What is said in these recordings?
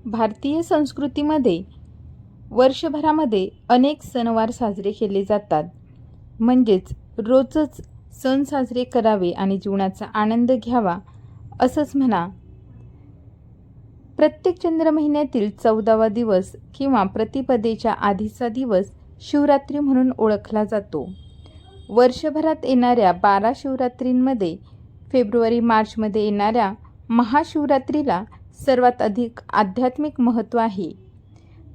भारतीय संस्कृतीमध्ये वर्षभरामध्ये अनेक सणवार साजरे केले जातात. म्हणजेच रोजच सण साजरे करावे आणि जीवनाचा आनंद घ्यावा असंच म्हणा. प्रत्येक चंद्र महिन्यातील 14वा दिवस किंवा प्रतिपदेच्या आधीचा दिवस शिवरात्री म्हणून ओळखला जातो. वर्षभरात येणाऱ्या 12 शिवरात्रींमध्ये फेब्रुवारी-मार्चमध्ये येणाऱ्या महाशिवरात्रीला सर्वात अधिक आध्यात्मिक महत्त्व आहे.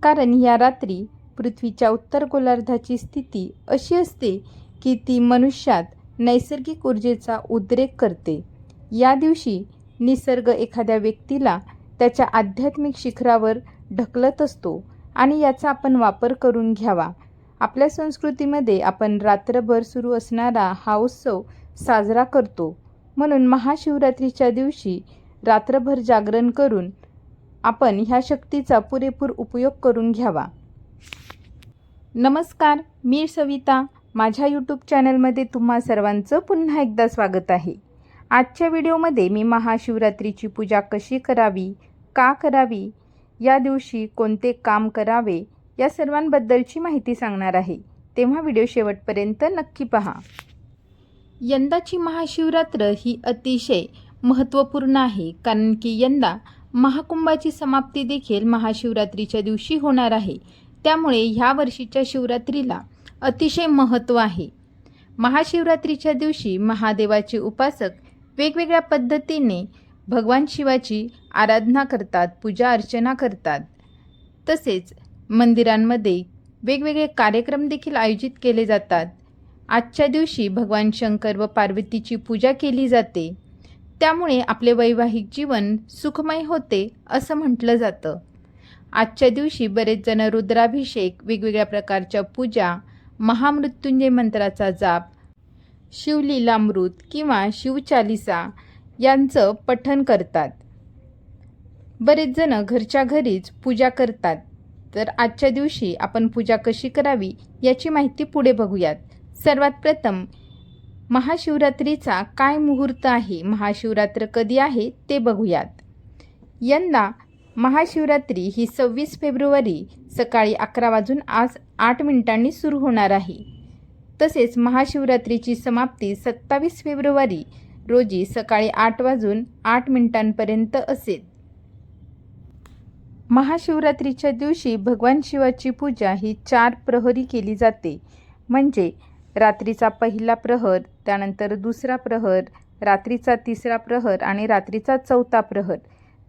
कारण या रात्री पृथ्वीच्या उत्तर गोलार्धाची स्थिती अशी असते की ती मनुष्यात नैसर्गिक ऊर्जेचा उद्रेक करते. या दिवशी निसर्ग एखाद्या व्यक्तीला त्याच्या आध्यात्मिक शिखरावर ढकलत असतो आणि याचा आपण वापर करून घ्यावा. आपल्या संस्कृतीमध्ये आपण रात्रभर सुरू असणारा हा उत्सव साजरा करतो. म्हणून महाशिवरात्रीच्या दिवशी रात्रभर जागरण करून आपण ह्या शक्तीचा पुरेपूर उपयोग करून घ्यावा. नमस्कार, मी सविता. माझ्या यूट्यूब चॅनलमध्ये तुम्हा सर्वांचं पुन्हा एकदा स्वागत आहे. आजच्या व्हिडिओमध्ये मी महाशिवरात्रीची पूजा कशी करावी, का करावी, या दिवशी कोणते काम करावे या सर्वांबद्दलची माहिती सांगणार आहे. तेव्हा व्हिडिओ शेवटपर्यंत नक्की पहा. यंदाची महाशिवरात्र ही अतिशय महत्त्वपूर्ण आहे. कारण की यंदा महाकुंभाची समाप्ती देखील महाशिवरात्रीच्या दिवशी होणार आहे. त्यामुळे ह्या वर्षीच्या शिवरात्रीला अतिशय महत्त्व आहे. महाशिवरात्रीच्या दिवशी महादेवाचे उपासक वेगवेगळ्या पद्धतीने भगवान शिवाची आराधना करतात, पूजा अर्चना करतात. तसेच मंदिरांमध्ये वेगवेगळे कार्यक्रम देखील आयोजित केले जातात. आजच्या दिवशी भगवान शंकर व पार्वतीची पूजा केली जाते. त्यामुळे आपले वैवाहिक जीवन सुखमय होते असं म्हटलं जातं. आजच्या दिवशी बरेच जण रुद्राभिषेक, वेगवेगळ्या प्रकारच्या पूजा, महामृत्युंजय मंत्राचा जाप, शिवलीलामृत किंवा शिवचालिसा यांचं पठण करतात. बरेच जण घरच्या घरीच पूजा करतात. तर आजच्या दिवशी आपण पूजा कशी करावी याची माहिती पुढे बघूयात. सर्वात प्रथम महाशिवरात्रीचा काय मुहूर्त आहे, महाशिवरात्र कधी आहे ते बघूयात. यंदा महाशिवरात्री ही 26 फेब्रुवारी सकाळी 11:08 सुरू होणार आहे. तसेच महाशिवरात्रीची समाप्ती 27 फेब्रुवारी रोजी सकाळी 8:08 असेल. महाशिवरात्रीच्या दिवशी भगवान शिवाची पूजा ही 4 प्रहरी केली जाते. म्हणजे रात्रीचा पहिला प्रहर, त्यानंतर दुसरा प्रहर, रात्रीचा तिसरा प्रहर आणि रात्रीचा चौथा प्रहर.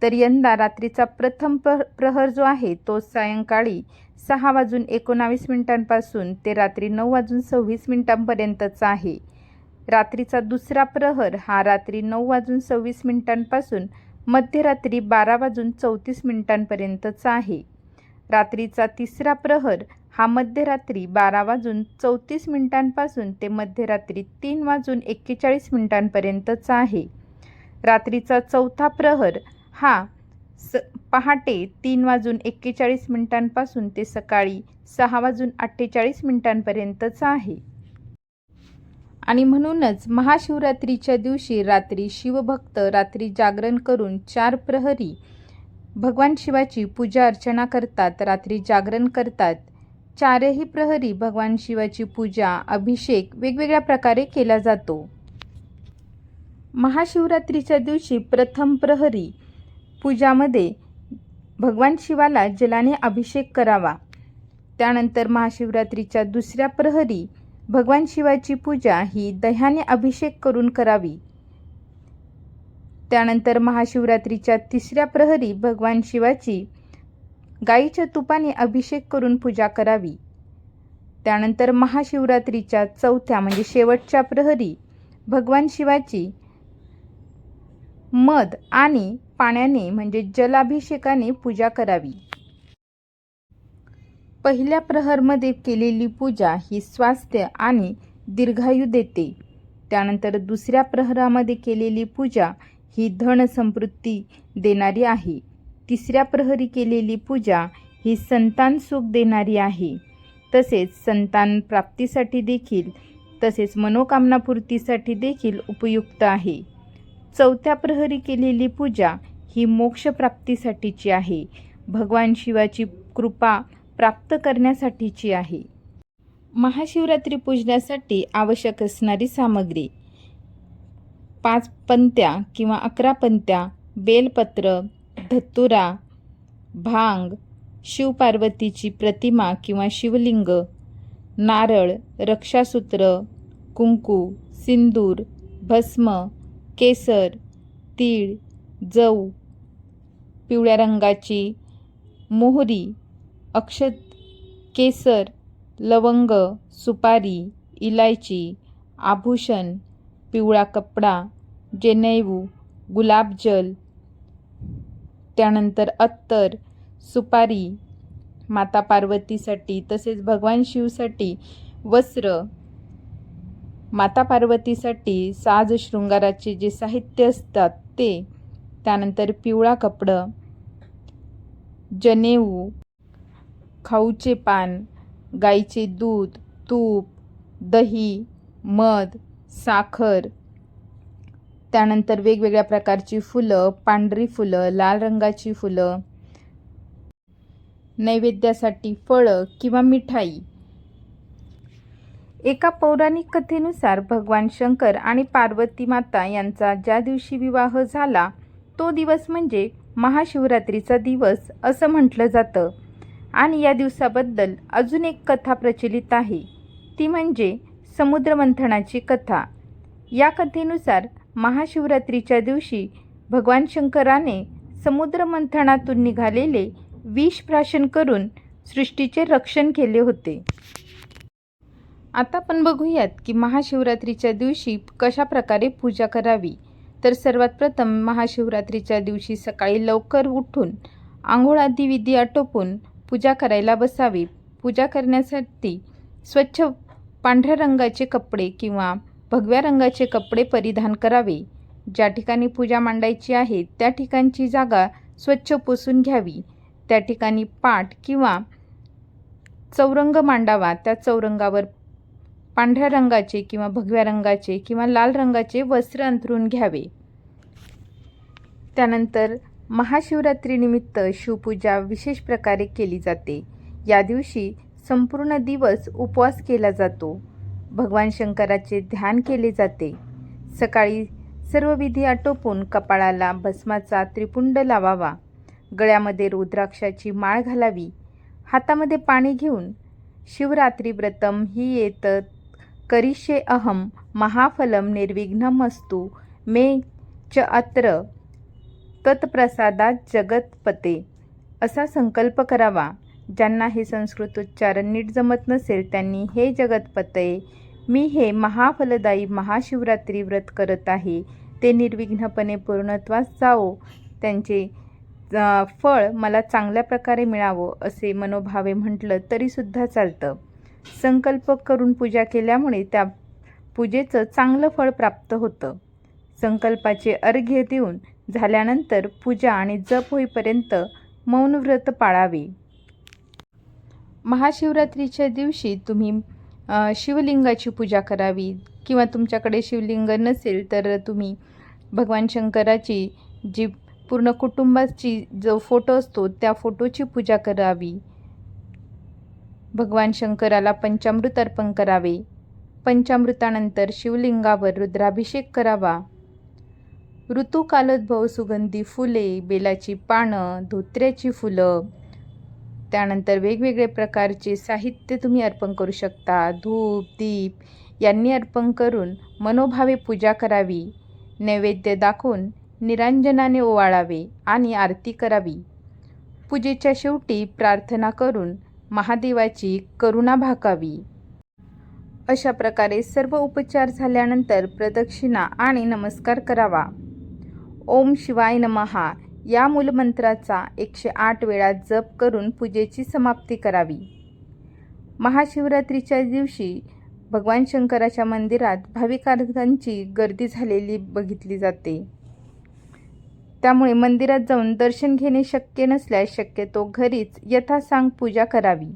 तर यंदा रात्रीचा प्रथम प्रहर जो आहे तो सायंकाळी 6:19 पासून ते रात्री 9:26 आहे. रात्रीचा दुसरा प्रहर हा रात्री 9:26 पासून मध्यरात्री 12:34 आहे. रात्रीचा तिसरा प्रहर हा मध्यरात्री 12:34 पासून ते मध्यरात्री 3:41 आहे. रात्रीचा चौथा प्रहर हा पहाटे 3:41 पासून ते सकाळी 6:48 आहे. आणि म्हणूनच महाशिवरात्रीच्या दिवशी रात्री शिवभक्त रात्री जागरण करून 4 प्रहरी भगवान शिवाची पूजा अर्चना करतात, रात्री जागरण करतात. 4ही प्रहरी भगवान शिवाची पूजा, अभिषेक वेगवेगळ्या प्रकारे केला जातो. महाशिवरात्रीच्या दिवशी प्रथम प्रहरी पूजामध्ये भगवान शिवाला जलाने अभिषेक करावा. त्यानंतर महाशिवरात्रीच्या दुसऱ्या प्रहरी भगवान शिवाची पूजा ही दह्याने अभिषेक करून करावी. त्यानंतर महाशिवरात्रीच्या तिसऱ्या प्रहरी भगवान शिवाची गाईच्या तुपाने अभिषेक करून पूजा करावी. त्यानंतर महाशिवरात्रीच्या चौथ्या म्हणजे शेवटच्या प्रहरी भगवान शिवाची मध आणि पाण्याने म्हणजे जलाभिषेकाने पूजा करावी. पहिल्या प्रहरमध्ये केलेली पूजा ही स्वास्थ्य आणि दीर्घायू देते. त्यानंतर दुसऱ्या प्रहरामध्ये केलेली पूजा ही धन समृद्धी देणारी आहे. तिसऱ्या प्रहरी केलेली पूजा ही संतान सुख देणारी आहे. तसेच संतान प्राप्तीसाठी देखील, तसेच मनोकामनापूर्तीसाठी देखील उपयुक्त आहे. चौथ्या प्रहरी केलेली पूजा ही मोक्षप्राप्तीसाठीची आहे. भगवान शिवाची कृपा प्राप्त करण्यासाठीची आहे. महाशिवरात्री पूजण्यासाठी आवश्यक असणारी सामग्री: 5 पंत्या किंवा 11 पंत्या, बेलपत्र, धतुरा, भांग, शिवपार्वतीची प्रतिमा किंवा शिवलिंग, नारळ, रक्षासूत्र, कुंकू, सिंदूर, भस्म, केसर, तीळ, जव, पिवळ्या रंगाची मोहरी, अक्षत, केसर, लवंग, सुपारी, इलायची, आभूषण, पिवळा कपडा, जनेऊ, गुलाबजल, त्यानंतर अत्तर, सुपारी, माता पार्वतीसाठी तसेच भगवान शिवसाठी वस्त्र, माता पार्वतीसाठी साज शृंगाराचे जे साहित्य असतात ते, त्यानंतर पिवळा कपडा, जनेऊ, खाऊचे पान, गाईचे दूध, तूप, दही, मध, साखर, त्यानंतर वेगवेगळ्या प्रकारची फुलं, पांढरी फुलं, लाल रंगाची फुलं, नैवेद्यासाठी फळं किंवा मिठाई. एका पौराणिक कथेनुसार भगवान शंकर आणि पार्वती माता यांचा ज्या दिवशी विवाह झाला तो दिवस म्हणजे महाशिवरात्रीचा दिवस असं म्हटलं जातं. आणि या दिवसाबद्दल अजून एक कथा प्रचलित आहे, ती म्हणजे समुद्रमंथनाची कथा. या कथेनुसार महाशिवरात्रीच्या दिवशी भगवान शंकराने समुद्रमंथनातून निघालेले विष प्राशन करून सृष्टीचे रक्षण केले होते. आता आपण बघूयात की महाशिवरात्रीच्या दिवशी कशा प्रकारे पूजा करावी. तर सर्वात प्रथम महाशिवरात्रीच्या दिवशी सकाळी लवकर उठून आंघोळ आदी विधी आटोपून पूजा करायला बसावी. पूजा करण्यासाठी स्वच्छ पांढऱ्या रंगाचे कपडे किंवा भगव्या रंगाचे कपडे परिधान करावे. ज्या ठिकाणी पूजा मांडायची आहे त्या ठिकाणची जागा स्वच्छ पुसून घ्यावी. त्या ठिकाणी पाट किंवा चौरंग मांडावा. त्या चौरंगावर पांढऱ्या रंगाचे किंवा भगव्या रंगाचे किंवा लाल रंगाचे वस्त्र अंथरून घ्यावे. त्यानंतर महाशिवरात्रीनिमित्त शिवपूजा विशेष प्रकारे केली जाते. या दिवशी संपूर्ण दिवस उपवास केला जातो. भगवान शंकराचे ध्यान केले जाते. सकाळी सर्व विधी आटोपून कपाळाला भस्माचा त्रिपुंड लावावा. गळ्यामध्ये रुद्राक्षाची माळ घालावी. हातामध्ये पाणी घेऊन शिवरात्री व्रतम हि एतत् करिष्ये अहम महाफलम निर्विघ्नमस्तु मे च अत्र तत्प्रसादात जगतपते असा संकल्प करावा. ज्यांना हे संस्कृत उच्चारण नीट जमत नसेल त्यांनी हे जगतपते, मी हे महाफलदायी महाशिवरात्री व्रत करत आहे, ते निर्विघ्नपणे पूर्णत्वास जावो, त्यांचे फळ मला चांगल्या प्रकारे मिळावं असे मनोभावे म्हटलं तरीसुद्धा चालतं. संकल्प करून पूजा केल्यामुळे त्या पूजेचं चांगलं फळ प्राप्त होतं. संकल्पाचे अर्घ्य देऊन झाल्यानंतर पूजा आणि जप होईपर्यंत मौन व्रत पाळावे. महाशिवरात्रीच्या दिवशी तुम्ही शिवलिंगाची पूजा करावी किंवा तुमच्याकडे शिवलिंग नसेल तर तुम्ही भगवान शंकराची जी पूर्ण कुटुंबाची जो फोटो असतो त्या फोटोची पूजा करावी. भगवान शंकराला पंचामृत अर्पण करावे. पंचामृतानंतर शिवलिंगावर रुद्राभिषेक करावा. ऋतुकालोद्भव सुगंधी फुले, बेलाची पानं, धोत्र्याची फुलं, त्यानंतर वेगवेगळे प्रकारचे साहित्य तुम्ही अर्पण करू शकता. धूप दीप यांनी अर्पण करून मनोभावे पूजा करावी. नैवेद्य दाखवून निरांजनाने ओवाळावे आणि आरती करावी. पूजेच्या शेवटी प्रार्थना करून महादेवाची करुणा भाकावी. अशा प्रकारे सर्व उपचार झाल्यानंतर प्रदक्षिणा आणि नमस्कार करावा. ओम शिवाय नमः या मूलमंत्राचा 108 वेळा जप करून पूजेची समाप्ती करावी. महाशिवरात्रीच्या दिवशी भगवान शंकराच्या मंदिरात भाविकांची गर्दी झालेली बघितली जाते. त्यामुळे मंदिरात जाऊन दर्शन घेणे शक्य नसल्यास शक्यतो घरीच यथासांग पूजा करावी.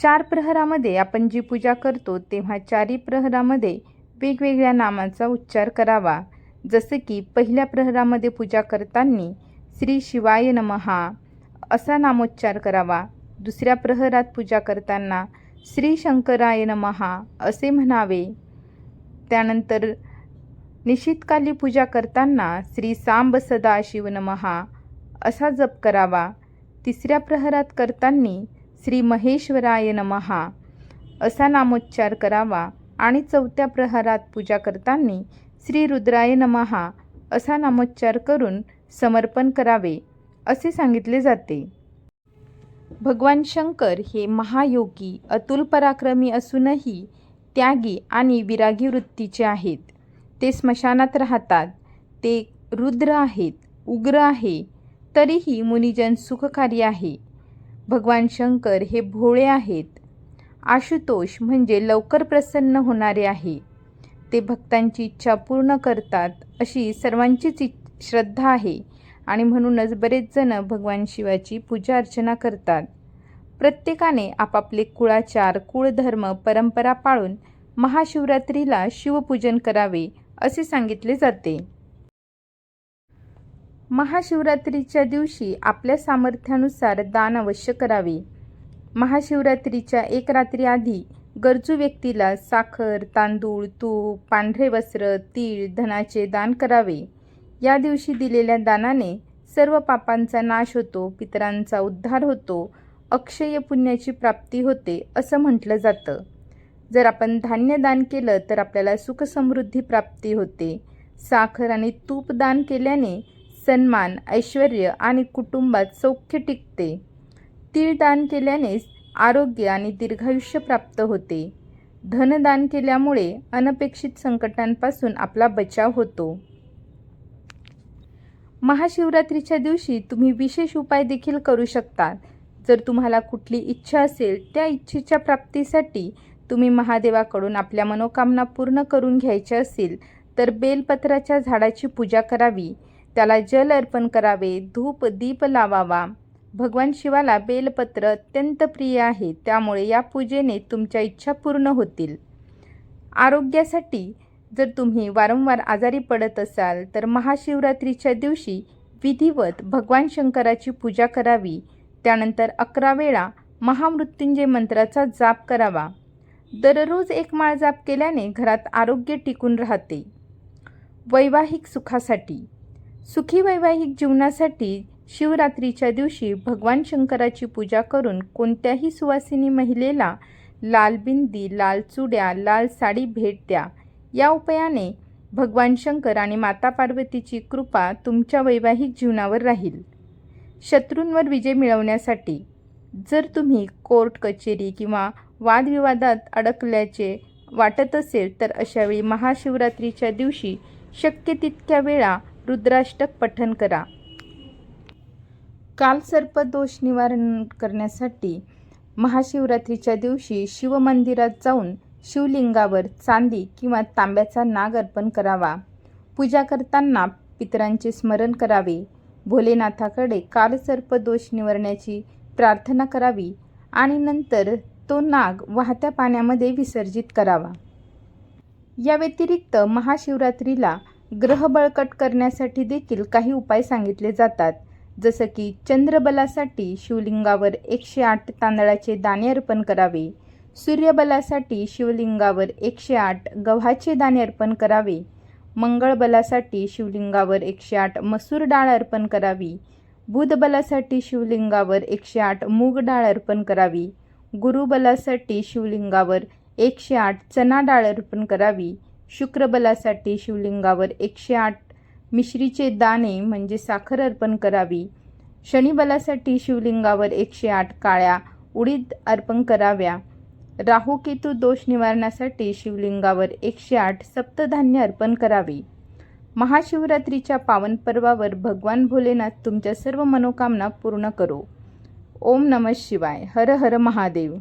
4 प्रहरामध्ये आपण जी पूजा करतो तेव्हा 4ही प्रहरामध्ये वेगवेगळ्या नामाचा उच्चार करावा. जसे की पहिल्या प्रहरामध्ये पूजा करताना श्री शिवाय नमहा असा नामोच्चार करावा. दुसऱ्या प्रहरात पूजा करताना श्री शंकराय नमहा असे म्हणावे. त्यानंतर निशितकाली पूजा करताना श्री सांब सदाशिव नमहा असा जप करावा. तिसऱ्या प्रहरात करताना श्री महेश्वराय नमहा असा नामोच्चार करावा आणि चौथ्या प्रहरात पूजा करताना श्री रुद्राय नमहा असा नामोच्चार करून समर्पण करावे असे सांगितले जाते. भगवान शंकर हे महायोगी अतुल पराक्रमी असूनही त्यागी आणि विरागी वृत्तीचे आहेत. ते स्मशानात राहतात. ते रुद्र आहेत, उग्र आहे, तरीही मुनिजन सुखकारी आहे. भगवान शंकर हे भोळे आहेत. आशुतोष म्हणजे लवकर प्रसन्न होणारे आहे. ते भक्तांची इच्छा पूर्ण करतात अशी सर्वांचीच श्रद्धा आहे आणि म्हणूनच बरेच जण भगवान शिवाची पूजा अर्चना करतात. प्रत्येकाने आपापले कुळाचार, कुळधर्म, परंपरा पाळून महाशिवरात्रीला शिवपूजन करावे असे सांगितले जाते. महाशिवरात्रीच्या दिवशी आपल्या सामर्थ्यानुसार दान अवश्य करावे. महाशिवरात्रीच्या एक रात्री आधी गरजू व्यक्तीला साखर, तांदूळ, तूप, पांढरे वस्त्र, तीळ, धनाचे दान करावे. या दिवशी दिलेल्या दानाने सर्व पापांचा नाश होतो, पितरांचा उद्धार होतो, अक्षय पुण्याची प्राप्ती होते असं म्हटलं जातं. जर आपण धान्य दान केलं तर आपल्याला सुखसमृद्धी प्राप्ती होते. साखर आणि तूप दान केल्याने सन्मान, ऐश्वर्य आणि कुटुंबात सौख्य टिकते. तीळ दान केल्याने आरोग्य आणि दीर्घायुष्य प्राप्त होते. धनदान केल्यामुळे अनपेक्षित संकटांपासून आपला बचाव होतो. महाशिवरात्रीच्या दिवशी तुम्ही विशेष उपाय देखील करू शकता. जर तुम्हाला कुठली इच्छा असेल त्या इच्छेच्या प्राप्तीसाठी तुम्ही महादेवाकडून आपल्या मनोकामना पूर्ण करून घ्यायच्या असेल तर बेलपत्राच्या झाडाची पूजा करावी. त्याला जल अर्पण करावे, धूप दीप लावावा. भगवान शिवाला बेलपत्र अत्यंत प्रिय आहे, त्यामुळे या पूजेने तुमच्या इच्छा पूर्ण होतील. आरोग्यासाठी जर तुम्ही वारंवार आजारी पडत असाल तर महाशिवरात्रीच्या दिवशी विधिवत भगवान शंकराची पूजा करावी. त्यानंतर 11 वेळा महामृत्युंजय मंत्राचा जाप करावा. दररोज एक माळ जाप केल्याने घरात आरोग्य टिकून राहते. वैवाहिक सुखासाठी, सुखी वैवाहिक जीवनासाठी शिवरात्रीच्या दिवशी भगवान शंकराची पूजा करून कोणत्याही सुवासिनी महिलेला लाल बिंदी, लाल चुड्या, लाल साडी भेट द्या. या उपायाने भगवान शंकर आणि माता पार्वतीची कृपा तुमच्या वैवाहिक जीवनावर राहील. शत्रूंवर विजय मिळवण्यासाठी, जर तुम्ही कोर्ट कचेरी किंवा वादविवादात अडकल्याचे वाटत असेल तर अशावेळी महाशिवरात्रीच्या दिवशी शक्य तितक्या वेळा रुद्राष्टक पठण करा. कालसर्प दोष निवारण करण्यासाठी महाशिवरात्रीच्या दिवशी शिवमंदिरात जाऊन शिवलिंगावर चांदी किंवा तांब्याचा नाग अर्पण करावा. पूजा करताना पितरांचे स्मरण करावे. भोलेनाथाकडे कालसर्प दोष निवारण्याची प्रार्थना करावी आणि नंतर तो नाग वाहत्या पाण्यामध्ये विसर्जित करावा. या व्यतिरिक्त महाशिवरात्रीला ग्रह बळकट करण्यासाठी देखील काही उपाय सांगितले जातात. जसं की चंद्रबलासाठी शिवलिंगावर 108 तांदळाचे दाणे अर्पण करावे. सूर्यबलासाठी शिवलिंगावर 108 गव्हाचे दाणे अर्पण करावे. मंगळबलासाठी शिवलिंगावर 108 मसूर डाळ अर्पण करावी. बुधबलासाठी शिवलिंगावर 108 मूग डाळ अर्पण करावी. गुरुबलासाठी शिवलिंगावर 108 चना डाळ अर्पण करावी. शुक्रबलासाठी शिवलिंगावर 108 मिश्रीचे दाणे म्हणजे साखर अर्पण करावी. शनिबलासाठी शिवलिंगावर 108 काळ्या उडीद अर्पण कराव्या. राहुकेतू दोष निवारणासाठी शिवलिंगावर 108 सप्तधान्य अर्पण करावे. महाशिवरात्रीच्या पावन पर्वावर भगवान भोलेनाथ तुमच्या सर्व मनोकामना पूर्ण करो. ओम नमः शिवाय. हर हर महादेव.